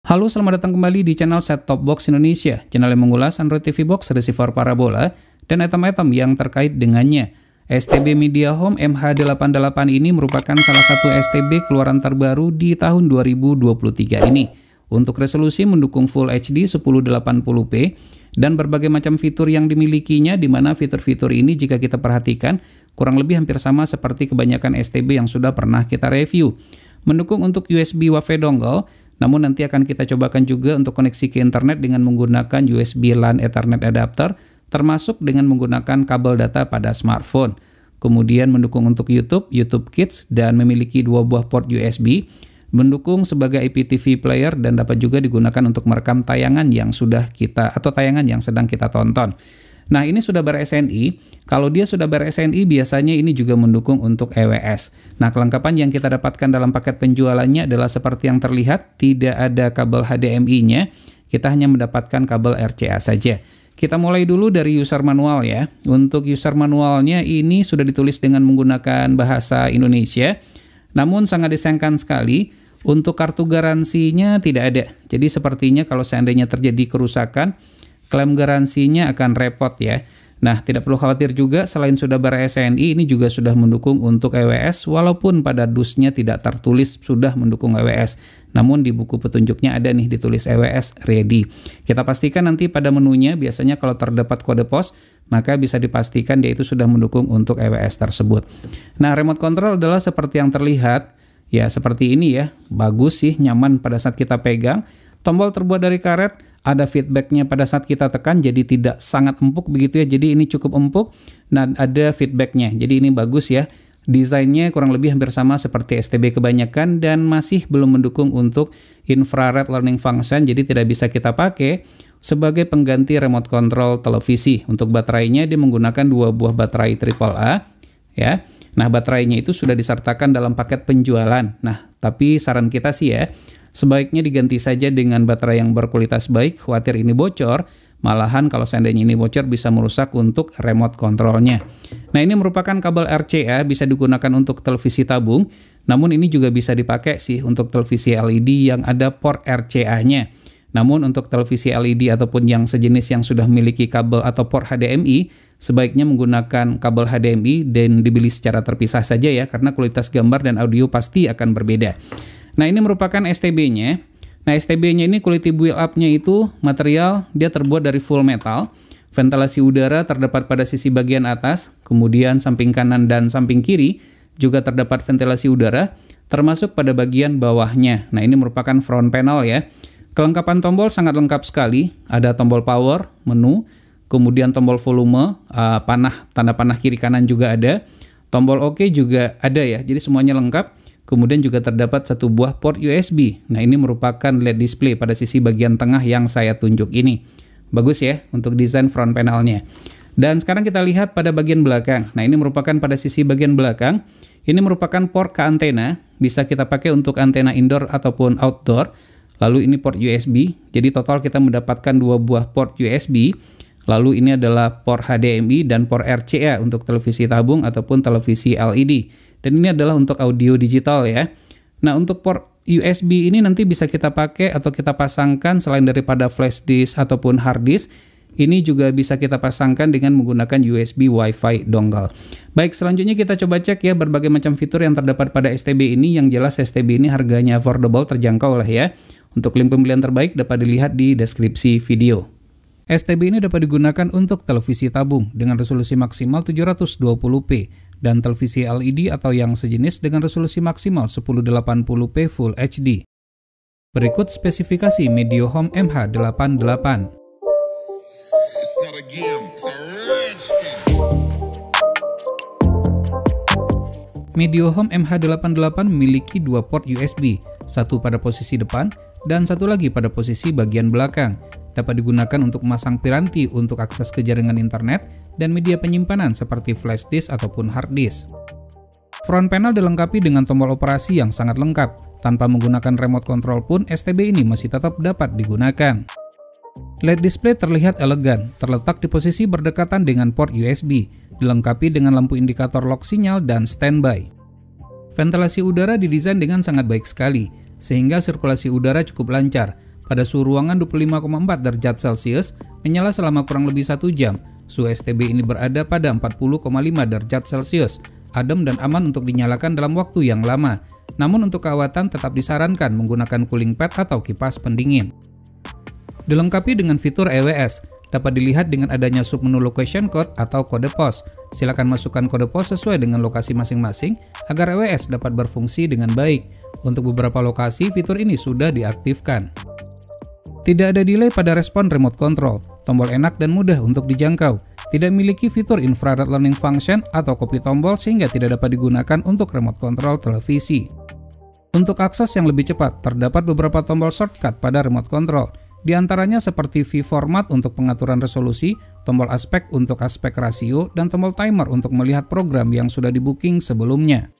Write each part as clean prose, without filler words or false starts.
Halo, selamat datang kembali di channel Set Top Box Indonesia, channel yang mengulas Android TV Box, receiver parabola, dan item-item yang terkait dengannya. STB Mediahome MH88 ini merupakan salah satu STB keluaran terbaru di tahun 2023 ini. Untuk resolusi mendukung Full HD 1080p dan berbagai macam fitur yang dimilikinya, di mana fitur-fitur ini jika kita perhatikan kurang lebih hampir sama seperti kebanyakan STB yang sudah pernah kita review. Mendukung untuk USB WiFi dongle, namun nanti akan kita cobakan juga untuk koneksi ke internet dengan menggunakan USB LAN Ethernet adapter, termasuk dengan menggunakan kabel data pada smartphone. Kemudian mendukung untuk YouTube, YouTube Kids, dan memiliki 2 buah port USB, mendukung sebagai IPTV player dan dapat juga digunakan untuk merekam tayangan yang tayangan yang sedang kita tonton. Nah, ini sudah ber-SNI. Kalau dia sudah ber-SNI, biasanya ini juga mendukung untuk EWS. Nah, kelengkapan yang kita dapatkan dalam paket penjualannya adalah seperti yang terlihat, tidak ada kabel HDMI-nya. Kita hanya mendapatkan kabel RCA saja. Kita mulai dulu dari user manual ya. Untuk user manualnya ini sudah ditulis dengan menggunakan bahasa Indonesia. Namun sangat disayangkan sekali, untuk kartu garansinya tidak ada. Jadi sepertinya kalau seandainya terjadi kerusakan, klaim garansinya akan repot ya. Nah, tidak perlu khawatir juga, selain sudah ber-SNI, ini juga sudah mendukung untuk EWS, walaupun pada dusnya tidak tertulis sudah mendukung EWS. Namun di buku petunjuknya ada nih ditulis EWS ready. Kita pastikan nanti pada menunya, biasanya kalau terdapat kode pos, maka bisa dipastikan dia itu sudah mendukung untuk EWS tersebut. Nah, remote control adalah seperti yang terlihat, ya seperti ini ya, bagus sih, nyaman pada saat kita pegang. Tombol terbuat dari karet, ada feedbacknya pada saat kita tekan, jadi tidak sangat empuk begitu ya, jadi ini cukup empuk, dan ada feedbacknya, jadi ini bagus ya. Desainnya kurang lebih hampir sama seperti STB kebanyakan, dan masih belum mendukung untuk infrared learning function, jadi tidak bisa kita pakai sebagai pengganti remote control televisi. Untuk baterainya dia menggunakan 2 buah baterai AAA ya. Nah, baterainya itu sudah disertakan dalam paket penjualan. Nah, tapi saran kita sih ya, sebaiknya diganti saja dengan baterai yang berkualitas baik, khawatir ini bocor. Malahan kalau seandainya ini bocor bisa merusak untuk remote controlnya. Nah, ini merupakan kabel RCA, bisa digunakan untuk televisi tabung. Namun ini juga bisa dipakai sih untuk televisi LED yang ada port RCA-nya. Namun untuk televisi LED ataupun yang sejenis yang sudah memiliki kabel atau port HDMI, sebaiknya menggunakan kabel HDMI dan dibeli secara terpisah saja ya, karena kualitas gambar dan audio pasti akan berbeda. Nah, ini merupakan STB-nya. Nah, STB-nya ini quality build up-nya itu material dia terbuat dari full metal. Ventilasi udara terdapat pada sisi bagian atas, kemudian samping kanan dan samping kiri juga terdapat ventilasi udara, termasuk pada bagian bawahnya. Nah, ini merupakan front panel ya. Kelengkapan tombol sangat lengkap sekali. Ada tombol power, menu, kemudian tombol volume, tanda panah kiri kanan juga ada. Tombol OK juga ada ya, jadi semuanya lengkap. Kemudian juga terdapat 1 buah port USB. Nah, ini merupakan LED display pada sisi bagian tengah yang saya tunjuk ini. Bagus ya untuk desain front panelnya. Dan sekarang kita lihat pada bagian belakang. Nah, ini merupakan pada sisi bagian belakang. Ini merupakan port ke antena. Bisa kita pakai untuk antena indoor ataupun outdoor. Lalu ini port USB. Jadi total kita mendapatkan 2 buah port USB. Lalu ini adalah port HDMI dan port RCA untuk televisi tabung ataupun televisi LED. Dan ini adalah untuk audio digital ya. Nah, untuk port USB ini nanti bisa kita pakai atau kita pasangkan selain daripada flash disk ataupun hard disk. Ini juga bisa kita pasangkan dengan menggunakan USB WiFi dongle. Baik, selanjutnya kita coba cek ya berbagai macam fitur yang terdapat pada STB ini. Yang jelas STB ini harganya affordable, terjangkau lah ya. Untuk link pembelian terbaik dapat dilihat di deskripsi video. STB ini dapat digunakan untuk televisi tabung dengan resolusi maksimal 720p dan televisi LED atau yang sejenis dengan resolusi maksimal 1080p Full HD. Berikut spesifikasi Mediahome MH88. Mediahome MH88 memiliki 2 port USB, satu pada posisi depan dan satu lagi pada posisi bagian belakang. Dapat digunakan untuk memasang piranti untuk akses ke jaringan internet dan media penyimpanan seperti flash disk ataupun hard disk. Front panel dilengkapi dengan tombol operasi yang sangat lengkap. Tanpa menggunakan remote control pun STB ini masih tetap dapat digunakan. LED display terlihat elegan, terletak di posisi berdekatan dengan port USB, dilengkapi dengan lampu indikator lock sinyal dan standby. Ventilasi udara didesain dengan sangat baik sekali, sehingga sirkulasi udara cukup lancar. pada suhu ruangan 25,4 derajat Celcius, menyala selama kurang lebih 1 jam. Suhu STB ini berada pada 40,5 derajat Celcius, adem dan aman untuk dinyalakan dalam waktu yang lama. Namun untuk keawatan tetap disarankan menggunakan cooling pad atau kipas pendingin. Dilengkapi dengan fitur EWS, dapat dilihat dengan adanya submenu location code atau kode pos. Silakan masukkan kode pos sesuai dengan lokasi masing-masing agar EWS dapat berfungsi dengan baik. Untuk beberapa lokasi, fitur ini sudah diaktifkan. Tidak ada delay pada respon remote control, tombol enak dan mudah untuk dijangkau. Tidak memiliki fitur infrared learning function atau kopi tombol sehingga tidak dapat digunakan untuk remote control televisi. Untuk akses yang lebih cepat, terdapat beberapa tombol shortcut pada remote control. Di antaranya seperti V-format untuk pengaturan resolusi, tombol aspek untuk aspek rasio, dan tombol timer untuk melihat program yang sudah di-booking sebelumnya.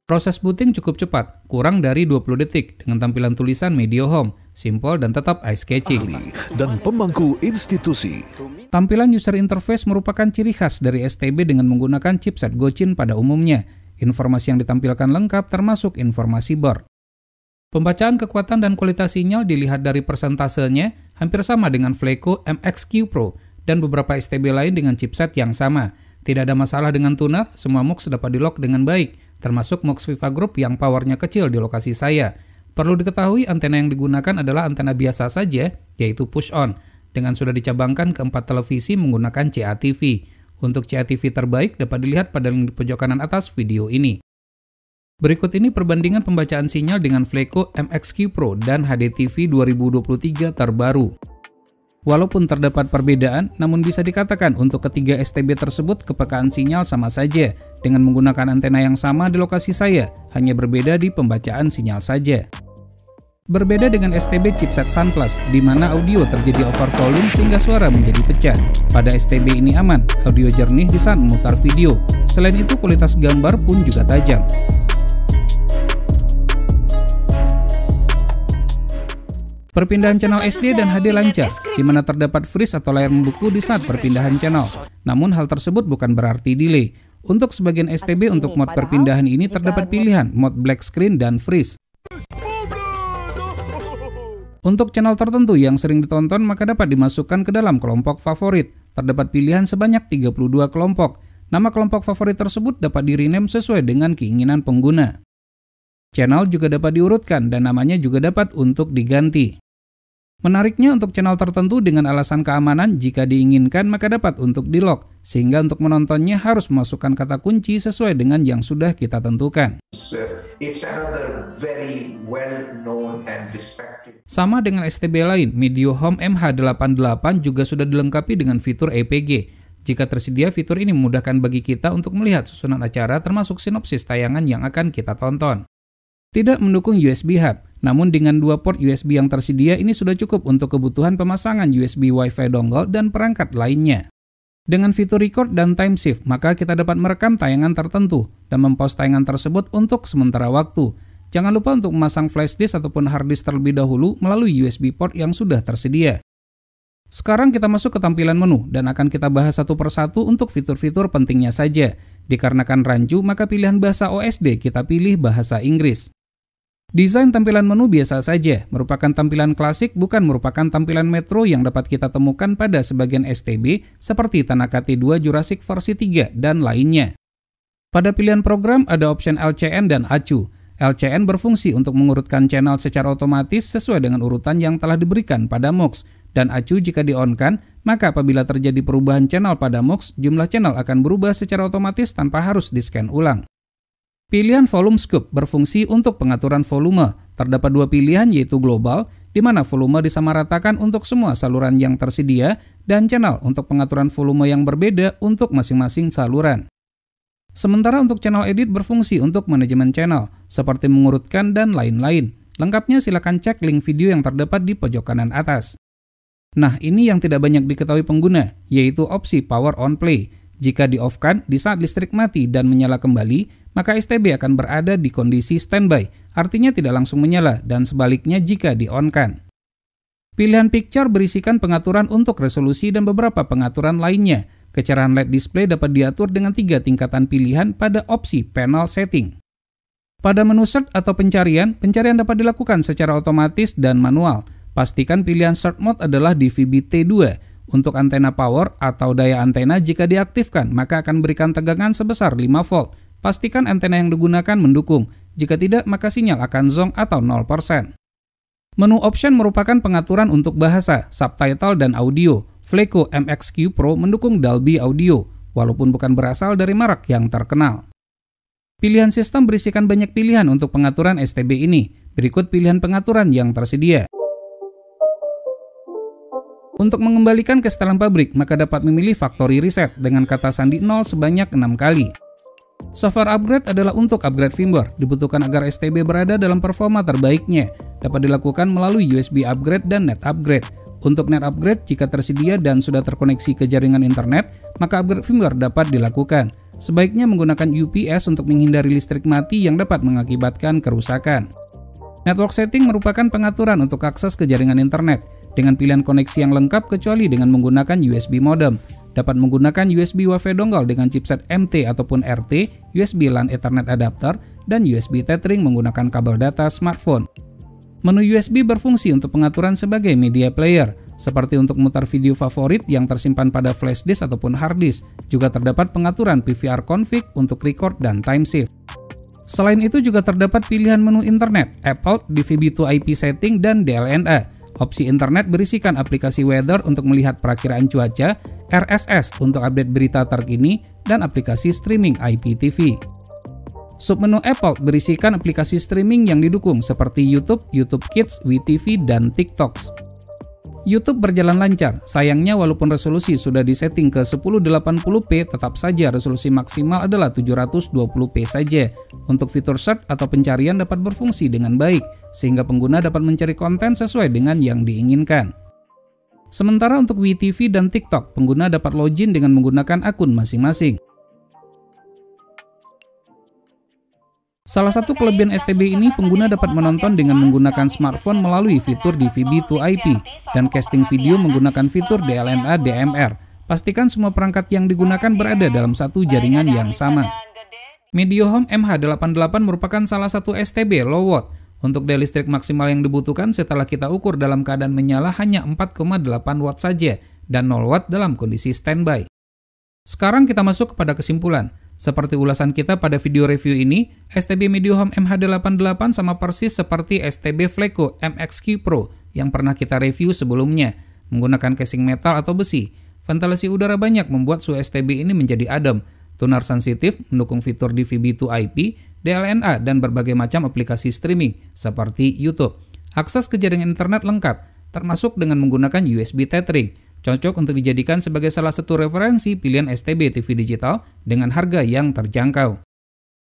Proses booting cukup cepat, kurang dari 20 detik dengan tampilan tulisan Media Home, simple dan tetap eye-catching. Dan pemangku institusi. Tampilan user interface merupakan ciri khas dari STB dengan menggunakan chipset Gochin pada umumnya. Informasi yang ditampilkan lengkap termasuk informasi board. Pembacaan kekuatan dan kualitas sinyal dilihat dari persentasenya hampir sama dengan Fleco MX-Q Pro dan beberapa STB lain dengan chipset yang sama. Tidak ada masalah dengan tuner, semua MUX dapat di-lock dengan baik, termasuk MUX Viva Group yang powernya kecil di lokasi saya. Perlu diketahui antena yang digunakan adalah antena biasa saja, yaitu push-on, dengan sudah dicabangkan ke 4 televisi menggunakan CATV. Untuk CATV terbaik dapat dilihat pada link di pojok kanan atas video ini. Berikut ini perbandingan pembacaan sinyal dengan Fleco MX-Q Pro dan HDTV 2023 terbaru. Walaupun terdapat perbedaan, namun bisa dikatakan untuk ketiga STB tersebut kepekaan sinyal sama saja, dengan menggunakan antena yang sama di lokasi saya, hanya berbeda di pembacaan sinyal saja. Berbeda dengan STB chipset Sunplus, di mana audio terjadi over volume sehingga suara menjadi pecah. Pada STB ini aman, audio jernih di saat memutar video. Selain itu, kualitas gambar pun juga tajam. Perpindahan channel SD dan HD lancar, di mana terdapat freeze atau layar membeku di saat perpindahan channel. Namun hal tersebut bukan berarti delay. Untuk sebagian STB untuk mode perpindahan ini terdapat pilihan mode black screen dan freeze. Untuk channel tertentu yang sering ditonton maka dapat dimasukkan ke dalam kelompok favorit. Terdapat pilihan sebanyak 32 kelompok. Nama kelompok favorit tersebut dapat di-rename sesuai dengan keinginan pengguna. Channel juga dapat diurutkan dan namanya juga dapat untuk diganti. Menariknya untuk channel tertentu dengan alasan keamanan jika diinginkan maka dapat untuk di-lock, sehingga untuk menontonnya harus memasukkan kata kunci sesuai dengan yang sudah kita tentukan. Sama dengan STB lain, Media Home MH88 juga sudah dilengkapi dengan fitur EPG. Jika tersedia, fitur ini memudahkan bagi kita untuk melihat susunan acara termasuk sinopsis tayangan yang akan kita tonton. Tidak mendukung USB hub, namun dengan 2 port USB yang tersedia ini sudah cukup untuk kebutuhan pemasangan USB Wi-Fi dongle dan perangkat lainnya. Dengan fitur record dan time shift, maka kita dapat merekam tayangan tertentu dan mempause tayangan tersebut untuk sementara waktu. Jangan lupa untuk memasang flash disk ataupun hard disk terlebih dahulu melalui USB port yang sudah tersedia. Sekarang kita masuk ke tampilan menu dan akan kita bahas satu persatu untuk fitur-fitur pentingnya saja. Dikarenakan rancu, maka pilihan bahasa OSD kita pilih bahasa Inggris. Desain tampilan menu biasa saja, merupakan tampilan klasik bukan merupakan tampilan metro yang dapat kita temukan pada sebagian STB seperti Tanaka T2 Jurassic versi 3 dan lainnya. Pada pilihan program ada option LCN dan ACU. LCN berfungsi untuk mengurutkan channel secara otomatis sesuai dengan urutan yang telah diberikan pada MUX, dan ACU jika di-on-kan, maka apabila terjadi perubahan channel pada MUX, jumlah channel akan berubah secara otomatis tanpa harus di-scan ulang. Pilihan volume scope berfungsi untuk pengaturan volume. Terdapat 2 pilihan yaitu global, di mana volume disamaratakan untuk semua saluran yang tersedia, dan channel untuk pengaturan volume yang berbeda untuk masing-masing saluran. Sementara untuk channel edit berfungsi untuk manajemen channel, seperti mengurutkan dan lain-lain. Lengkapnya silakan cek link video yang terdapat di pojok kanan atas. Nah, ini yang tidak banyak diketahui pengguna, yaitu opsi power on play. Jika di-off-kan di saat listrik mati dan menyala kembali, maka STB akan berada di kondisi standby, artinya tidak langsung menyala, dan sebaliknya jika di-on-kan. Pilihan picture berisikan pengaturan untuk resolusi dan beberapa pengaturan lainnya. Kecerahan LED display dapat diatur dengan 3 tingkatan pilihan pada opsi panel setting. Pada menu search atau pencarian dapat dilakukan secara otomatis dan manual. Pastikan pilihan Short Mode adalah DVB-T2. Untuk antena power atau daya antena jika diaktifkan, maka akan berikan tegangan sebesar 5 volt. Pastikan antena yang digunakan mendukung. Jika tidak, maka sinyal akan zonk atau 0%. Menu option merupakan pengaturan untuk bahasa, subtitle, dan audio. Fleco MXQ Pro mendukung Dolby Audio, walaupun bukan berasal dari merek yang terkenal. Pilihan sistem berisikan banyak pilihan untuk pengaturan STB ini. Berikut pilihan pengaturan yang tersedia. Untuk mengembalikan ke setelan pabrik, maka dapat memilih factory reset dengan kata sandi 0 sebanyak 6 kali. Software upgrade adalah untuk upgrade firmware, dibutuhkan agar STB berada dalam performa terbaiknya. Dapat dilakukan melalui USB upgrade dan net upgrade. Untuk net upgrade, jika tersedia dan sudah terkoneksi ke jaringan internet, maka upgrade firmware dapat dilakukan. Sebaiknya menggunakan UPS untuk menghindari listrik mati yang dapat mengakibatkan kerusakan. Network setting merupakan pengaturan untuk akses ke jaringan internet, dengan pilihan koneksi yang lengkap kecuali dengan menggunakan USB modem. Dapat menggunakan USB Wi-Fi dongle dengan chipset MT ataupun RT, USB LAN Ethernet adapter, dan USB tethering menggunakan kabel data smartphone. Menu USB berfungsi untuk pengaturan sebagai media player, seperti untuk memutar video favorit yang tersimpan pada flash disk ataupun hard disk. Juga terdapat pengaturan PVR config untuk record dan time shift. Selain itu juga terdapat pilihan menu internet, Apple, DVB-to-IP setting, dan DLNA. Opsi internet berisikan aplikasi weather untuk melihat perakiraan cuaca, RSS untuk update berita terkini, dan aplikasi streaming IPTV. Submenu Apple berisikan aplikasi streaming yang didukung seperti YouTube, YouTube Kids, WeTV, dan TikToks. YouTube berjalan lancar, sayangnya walaupun resolusi sudah disetting ke 1080p, tetap saja resolusi maksimal adalah 720p saja. Untuk fitur search atau pencarian dapat berfungsi dengan baik, sehingga pengguna dapat mencari konten sesuai dengan yang diinginkan. Sementara untuk WeTV dan TikTok, pengguna dapat login dengan menggunakan akun masing-masing. Salah satu kelebihan STB ini, pengguna dapat menonton dengan menggunakan smartphone melalui fitur DVB-to-IP dan casting video menggunakan fitur DLNA DMR. Pastikan semua perangkat yang digunakan berada dalam satu jaringan yang sama. Mediahome MH88 merupakan salah satu STB low watt. Untuk daya listrik maksimal yang dibutuhkan setelah kita ukur dalam keadaan menyala hanya 4,8 watt saja dan 0 watt dalam kondisi standby. Sekarang kita masuk kepada kesimpulan. Seperti ulasan kita pada video review ini, STB Mediahome MH88 sama persis seperti STB Fleco MXQ Pro yang pernah kita review sebelumnya. Menggunakan casing metal atau besi, ventilasi udara banyak membuat suhu STB ini menjadi adem. Tuner sensitif, mendukung fitur DVB-to-IP, DLNA, dan berbagai macam aplikasi streaming seperti YouTube. Akses ke jaringan internet lengkap, termasuk dengan menggunakan USB tethering. Cocok untuk dijadikan sebagai salah satu referensi pilihan STB TV digital dengan harga yang terjangkau.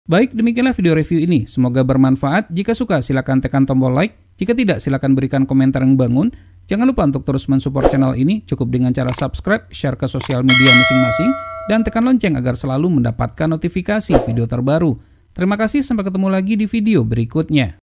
Baik, demikianlah video review ini. Semoga bermanfaat. Jika suka, silakan tekan tombol like. Jika tidak, silakan berikan komentar yang bangun. Jangan lupa untuk terus mensupport channel ini, cukup dengan cara subscribe, share ke sosial media masing-masing, dan tekan lonceng agar selalu mendapatkan notifikasi video terbaru. Terima kasih, sampai ketemu lagi di video berikutnya.